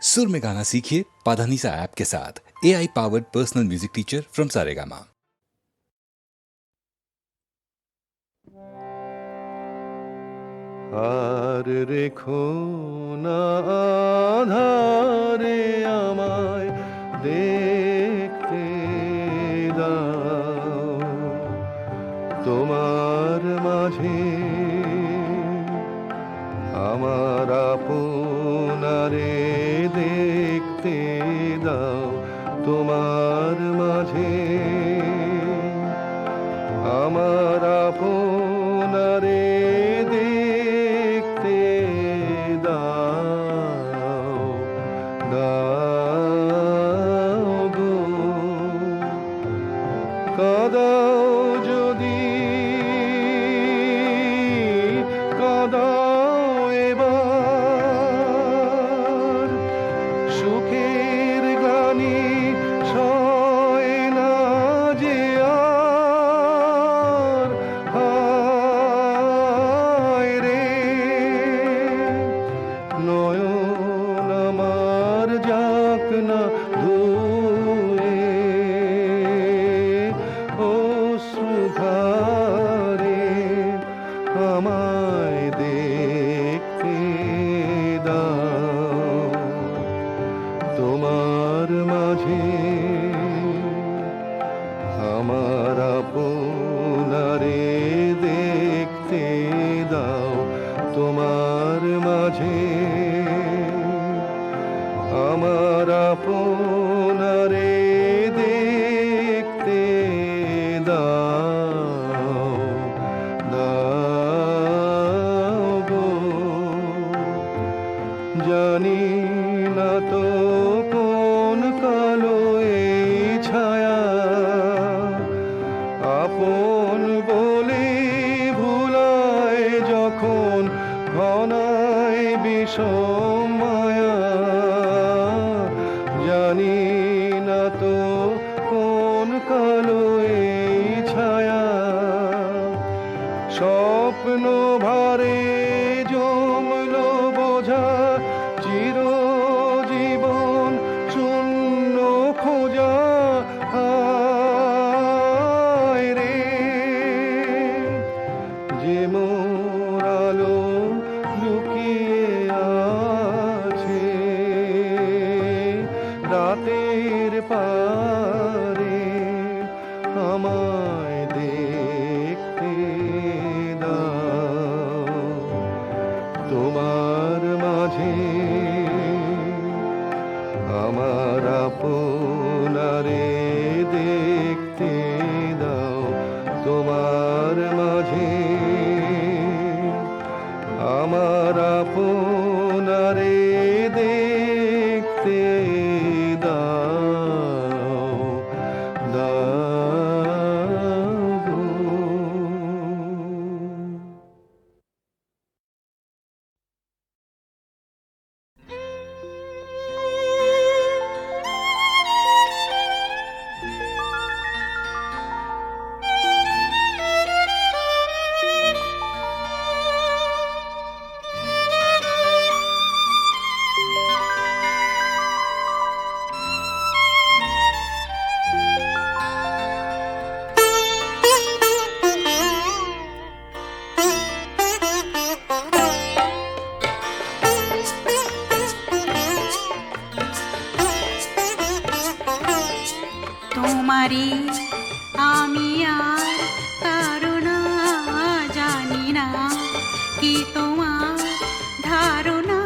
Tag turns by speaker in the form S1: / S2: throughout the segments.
S1: सुर में गाना सीखिए पाधानीसा ऐप के साथ। AI powered personal music teacher from Saregama.
S2: আর রেখো না আধারে আমায় দেখতে দাও, তোমার মাঝে আমার আপনারে দেখতে দাও, তোমার মাঝে আমার আপনারে দেখতে দাও, দাও গো, কাঁদাও যদি কাঁদাও এবার, সুখের গানে সয় না যে আর, হায় রে নয়ন আমার যাক না ধুয়ে অশ্রুধারে, আমায় দেখতে দাও, তোমার মাঝে আমার আপনারে দেখতে দাও, তোমার মাঝে আমার আপনারে দেখতে দাও, দাও গো, জানি না তো কোন কালো এই ছায়া, আপন বলে ভুলায় যখন ঘনায় বিষম মায়া, জানি না তো কোন কালো এই ছায়া, স্বপ্ন ভারে জমলো বোঝা, চিরজীবন শূন্য খোঁজা, হায় রে যে মোর আলো লুকিয়ে আছে রাতের পারে, আমায় দেখতে দাও, তোমার মাঝে আমার আপনারে দেখতে দাও, তোমার মাঝে আমার আপনারে দেখতে দাও, দাও গো।
S3: তোমারি আমি আর কারণা জানি না, কি তোমার ধারণা,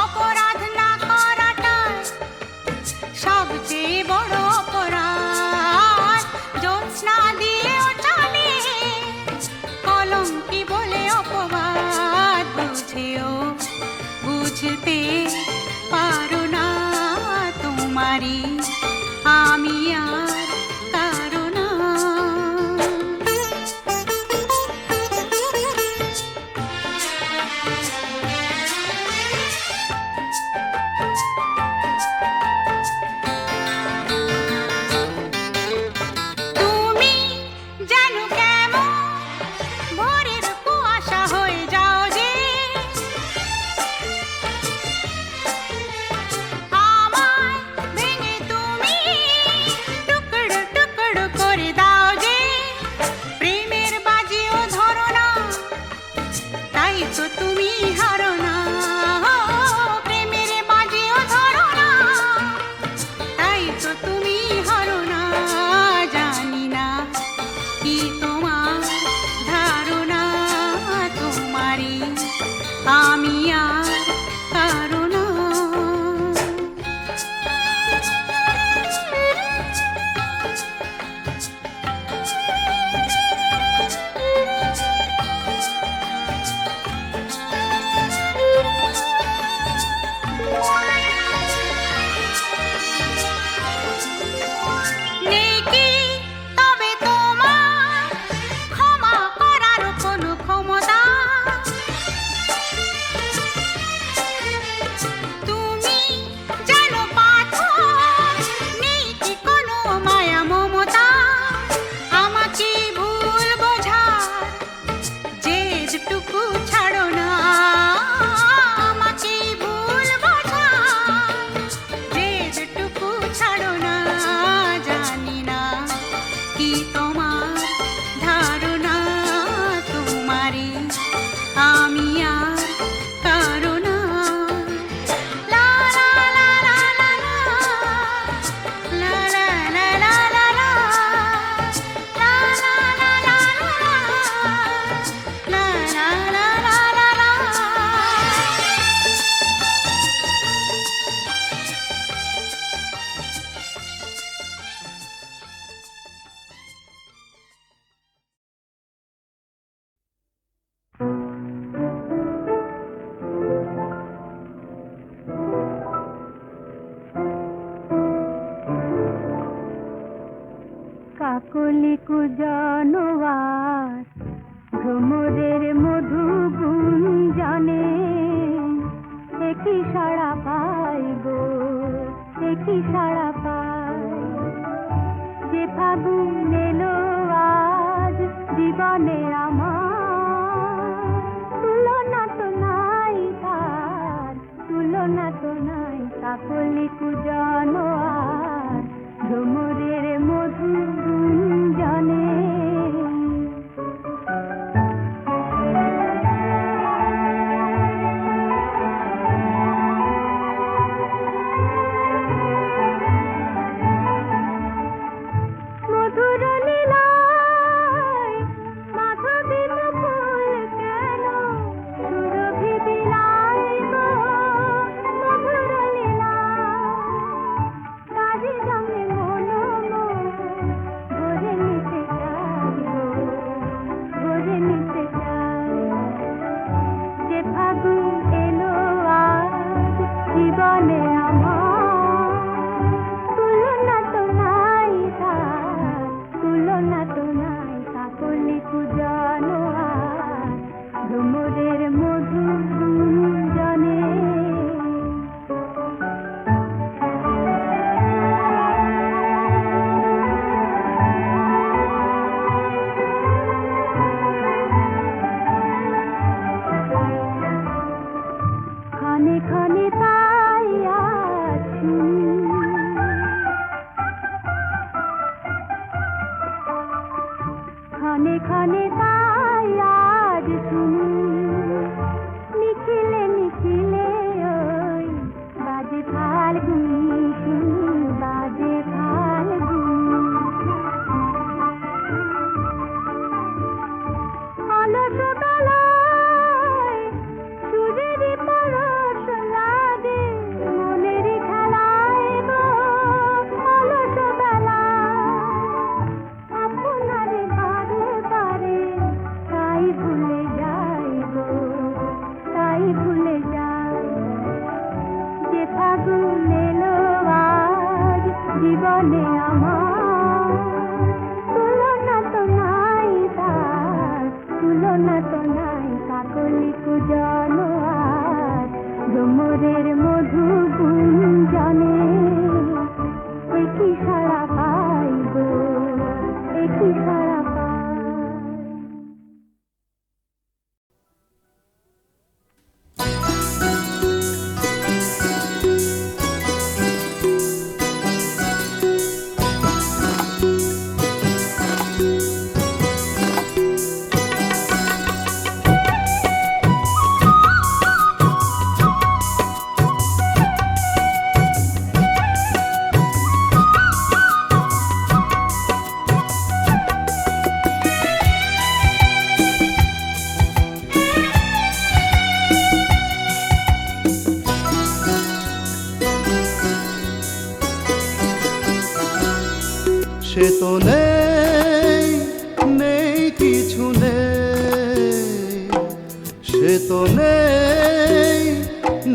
S3: অপরাধ না করাটাই সবচেয়ে বড় অপরাধ, জ্যোৎস্না দিয়েও চলে কলঙ্কি বলে অপবাদ, বুঝেও বুঝতে পারো না তোমারি আমি আর কারণা।
S4: কুজনওয়ার ভ্রমরের মধু গুঞ্জনে একই সাড়া পাই গো, একই সাড়া পাই। যে ফাগুন এলো আজ জীবনে আমার, তুলনা তো নাই তার, তুলনা তো নাই। কাকলি কুজনওয়ার ভ্রমরের মধু গুঞ্জনে। মধুর লীলায় মাধবী মুকুল কেন সুরভি বিলায় গো, মধুর লীলায় কাজে জমে মন ভরে নিতে চাই গো, ভরে নিতে চাই। যে ফাগুন এলো আজ জীবনে আমার, তুলনা তো নাই তার, তুলনা তো নাই। কাকলি কুজনওয়ার ভ্রমরের মধু গুঞ্জনে। ক্ষণে ক্ষণে তাই আছি, ক্ষণে ক্ষণে তাই আজ শুনি, নিখিলে নিখিলে ওই বাজে ফাল্গুনি, শুনি বাজে ফাল্গুনি। অলস বেলায় সূর্যেরই পরশ লাগে মনেরই খেলায় গো, অলস বেলায় আপনার বারে বারে তাই ভুলে যাই গো, তাই ভুলে যাই। যে ফাগুন এলো আজ জীবনে আমার, তুলনা তো নাই তার, তুলনা তো নাই। কাকলি কুজনওয়ার ভ্রমরের মধু গুঞ্জনে একই সাড়া পাই গো, একই সাড়া পাই।
S2: সে তো নেই, নেই কিছু নেই, সে তো নেই,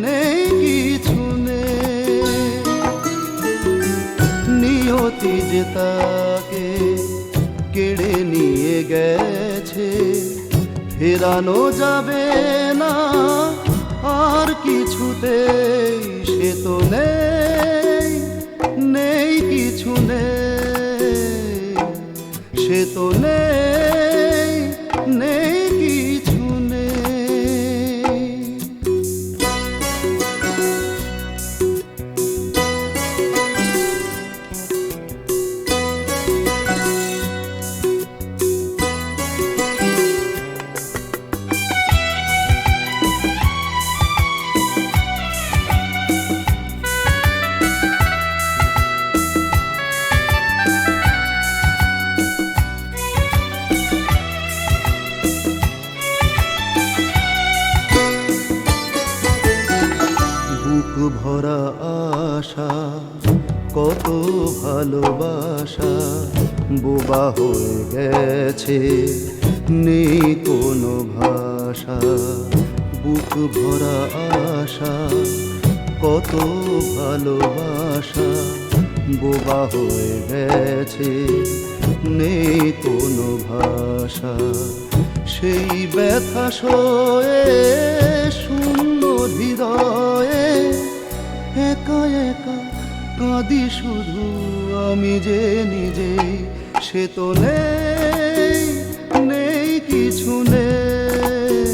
S2: নেই কিছু নেই। নিয়তি যে তাকে কেড়ে নিয়ে গেছে, ফেরানো যাবে না আর কিছুতেই। সে তো নেই, নেই কিছু নেই, সে তো নেই, নেই কিছু নেই। ভরা আশা, কত ভালোবাসা বোবা হয়ে গেছে, নেই কোনো ভাষা। বুক ভরা আশা, কত ভালোবাসা বোবা হয়ে গেছে, নেই কোনো ভাষা। সেই ব্যথা সয়ে শূন্য হৃদয়ে একা একা কাঁদি শুধু আমি যে নিজেই। সে তো নেই, নেই কিছু নেই,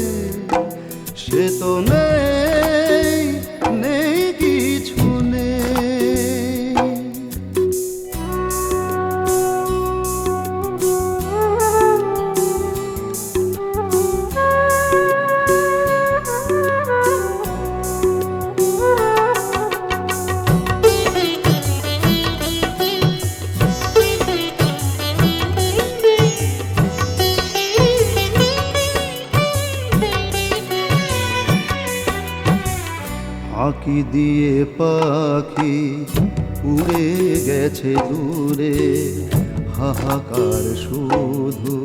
S2: সে তো নেই, নেই কিছু নেই। ফাঁকি দিয়ে পাখি উড়ে গেছে দূরে, হাহাকার শুধু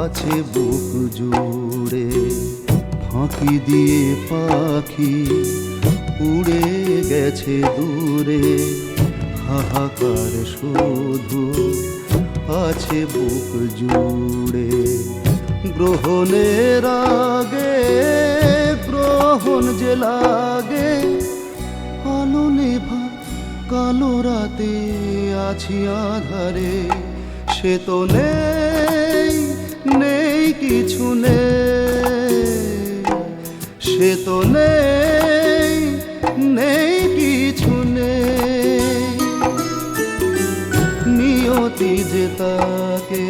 S2: আছে বুক জুড়ে। ফাঁকি দিয়ে পাখি উড়ে গেছে দূরে, হাহাকার শুধু আছে বুক জুড়ে। গ্রহণের আগে গ্রহণ যে লাগে, আলো নেভা কালো রাতে আছি আধারে। সে তো নেই, নেই কিছু নেই, সে তো নেই, নেই কিছু নেই। নিয়তি যে তাকে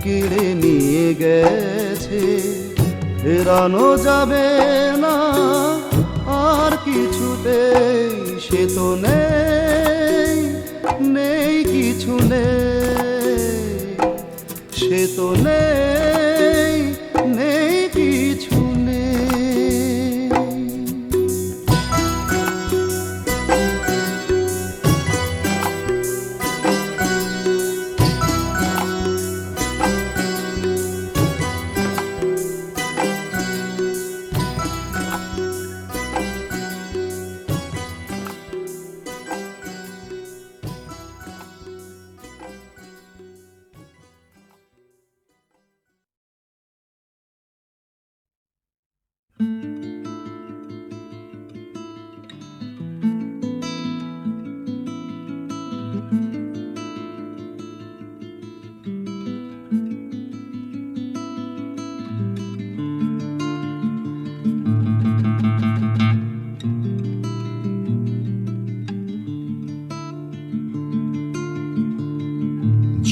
S2: কেড়ে নিয়ে গেছে, ফেরানো যাবে না আর কিছুতেই। সে তো নেই, নেই কিছু নেই, সে তো নেই, নেই কিছু নেই।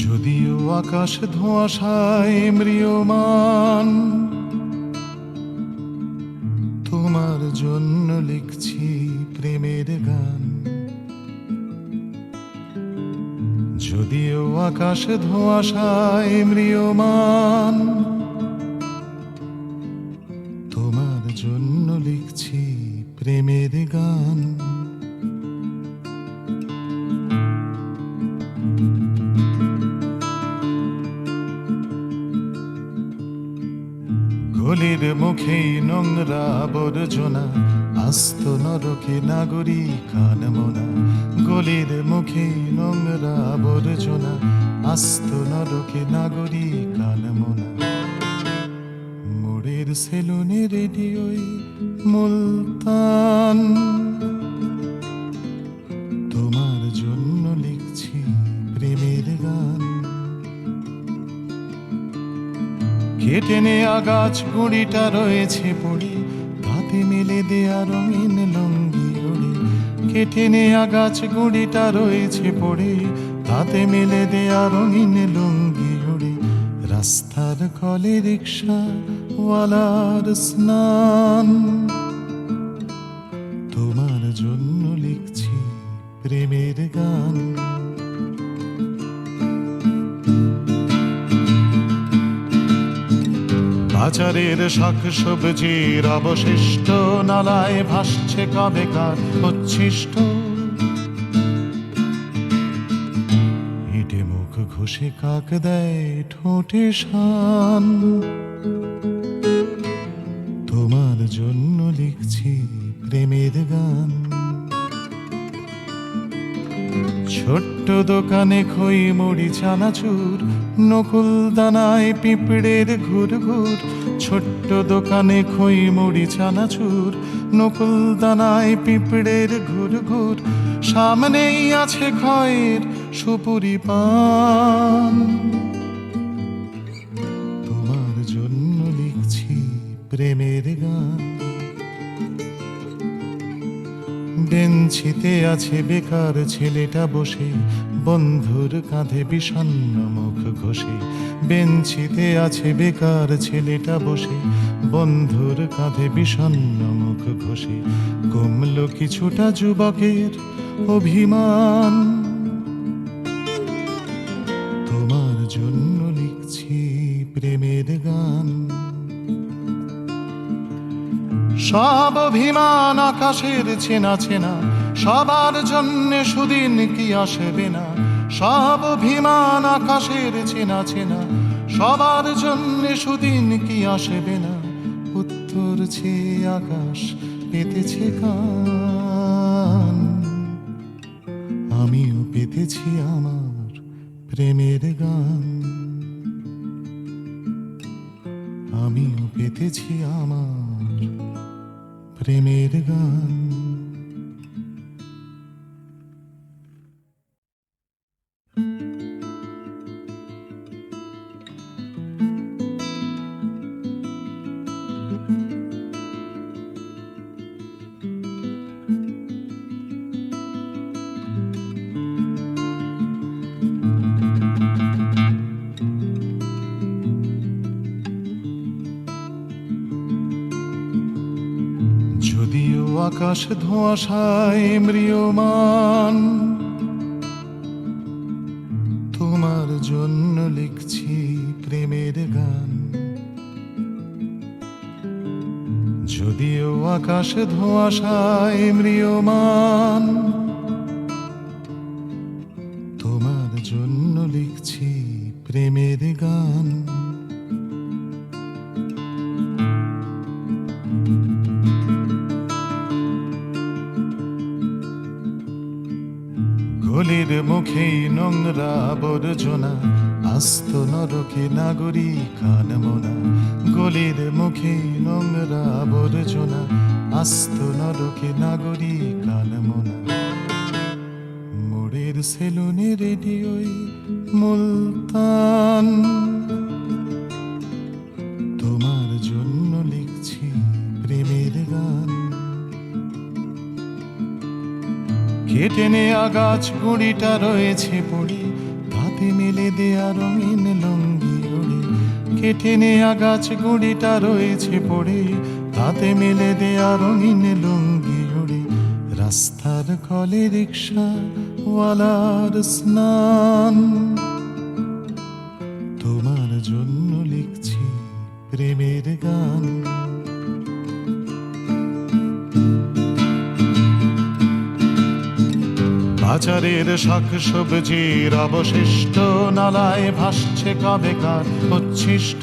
S5: যদিও আকাশ ধোঁয়াশায় ম্রিয়মান, তোমার জন্য লিখছি প্রেমের গান। যদিও আকাশ ধোঁয়াশায় ম্রিয়মান, তোমার জন্য লিখছি প্রেমের গান। গলির মুখেই নোংরা আবর্জনা, আস্ত নরকে নাগরিক আনমনা। গলির মুখেই নোংরা আবর্জনা, আস্ত নরকে নাগরিক আনমনা। মোড়ের সেলুনে রেডিওই মুলতান, তোমার জন্য লিখছি প্রেমের গান। কেটে নেয়া গাছ গুঁড়িটা রয়েছে পড়ে, তাতে মেলে দেয়া রঙিন লুঙ্গি ওড়ে। কেটে নেয়া গাছ গুঁড়িটা রয়েছে পড়ে, তাতে মেলে দেয়া রঙিন লুঙ্গি ওড়ে। রাস্তার কলে রিক্সা ওয়ালার স্নান, তোমার জন্য লিখছি প্রেমের গান। বাজারের শাক সবজির অবশিষ্ট নালায় ভাসছে কবেকার উচ্ছিষ্ট। ইটে মুখ ঘষে কাক দেয় ঠোঁটে শান, তোমার জন্য লিখছি প্রেমের গান। ছোট্ট দোকানে খই মুড়ি চানাচুর, নকুল দানায় পিঁপড়ের ঘুর ঘুর। ছোট্ট দোকানে খই মুড়ি চানাচুর, নকুল দানায় পিঁপড়ের ঘুর ঘুর। সামনেই আছে খয়ের সুপুরি পান, তোমার জন্য লিখছি প্রেমের গান। বেঞ্চিতে আছে বেকার ছেলেটা বসে, বন্ধুর কাঁধে বিষণ্ণ মুখ ঘষে। বেঞ্চিতে আছে বেকার ছেলেটা বসে, বন্ধুর কাঁধে বিষণ্ণ মুখ ঘষে। কমল কিছুটা যুবকের অভিমান, তোমার জন্য লিখছি প্রেমের গান। সব অভিমান আকাশের চেনা চেনা, সবার জন্যে সুদিন কি আসবে না। সব অভিমান আকাশের চেনা চেনা, সবার জন্যে সুদিন কি আসবে না। উত্তর চেয়ে আকাশ পেতেছে কান, আমিও পেতেছি আমার প্রেমের গান। আমিও পেতেছি আমার প্রেমের গান। যদিও আকাশ ধোঁয়াশায় ম্রিয়মান, তোমার জন্য লিখছি প্রেমের গান। যদিও আকাশ ধোঁয়াশায় ম্রিয়মান, তোমার জন্য লিখছি প্রেমের গান। গলির মুখেই নোংরা আবর্জনা, আস্ত নরকে নাগরিক আনমনা। গলির মুখেই নোংরা আবর্জনা, আস্ত নরকে নাগরিক আনমনা। মোড়ের সেলুনে রেডিওই মুলতান, তোমার জন্য লিখছি প্রেমের গান। কেটে নেয়া গাছ গুঁড়িটা রয়েছে পড়ে, তাতে মেলে দেয়া রঙিন লুঙ্গি ওড়ে। কেটে নেয়া গাছ গুঁড়িটা রয়েছে পড়ে, তাতে মেলে দেয়া রঙিন লুঙ্গি ওড়ে। রাস্তার কলে রিক্সা ওয়ালার স্নান, তোমার জন্য লিখছি প্রেমের গান। বাজারের শাক সবজির অবশিষ্ট, নালায় ভাসছে কবেকার উচ্ছিষ্ট।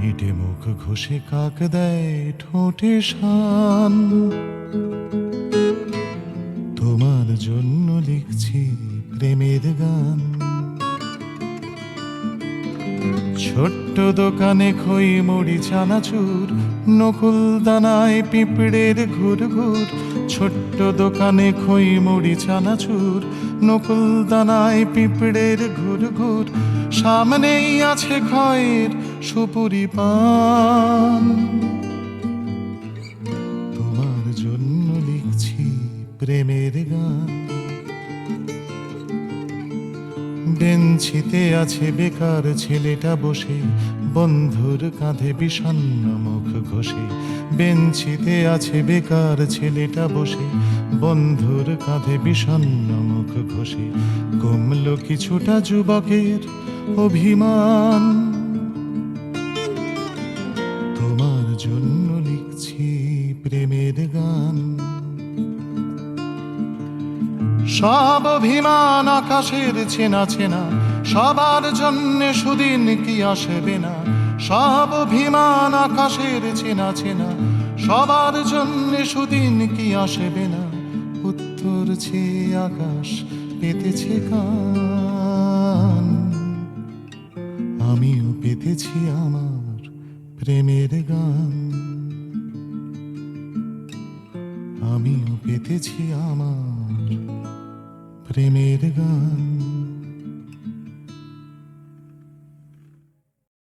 S5: ইটে মুখ ঘষে কাক দেয় ঠোঁটে শান, তোমার জন্য লিখছি প্রেমের গান। ছোট্ট দোকানে খই মুড়ি চানাচুর, নকুল দানায় পিঁপড়ের ঘুর ঘুর। ছোট্ট দোকানে খই মুড়ি চানাচুর, নকুল দানায় পিঁপড়ের ঘুর ঘুর। সামনেই আছে খয়ের সুপুরি পান, তোমার জন্য লিখছি প্রেমের গান। বেঞ্চিতে আছে বেকার ছেলেটা বসে, বন্ধুর কাঁধে বিষণ্ণ মুখ ঘষে। বেঞ্চিতে আছে বেকার ছেলেটা বসে, বন্ধুর কাঁধে বিষণ্ণ মুখ ঘষে। কমল কিছুটা যুবকের অভিমান, তোমার জন্য লিখছি প্রেমের গান। সব অভিমান আকাশের চেনা চেনা, সবার জন্যে সুদিন কি আসবে না। সব অভিমান আকাশের চেনা চেনা, সবার জন্যে সুদিন কি আসবে না। তোর চেয়ে আকাশ পেতেছে কান, আমিও পেতেছি আমার প্রেমের গান, আমিও পেতেছি আমার প্রেমের গান।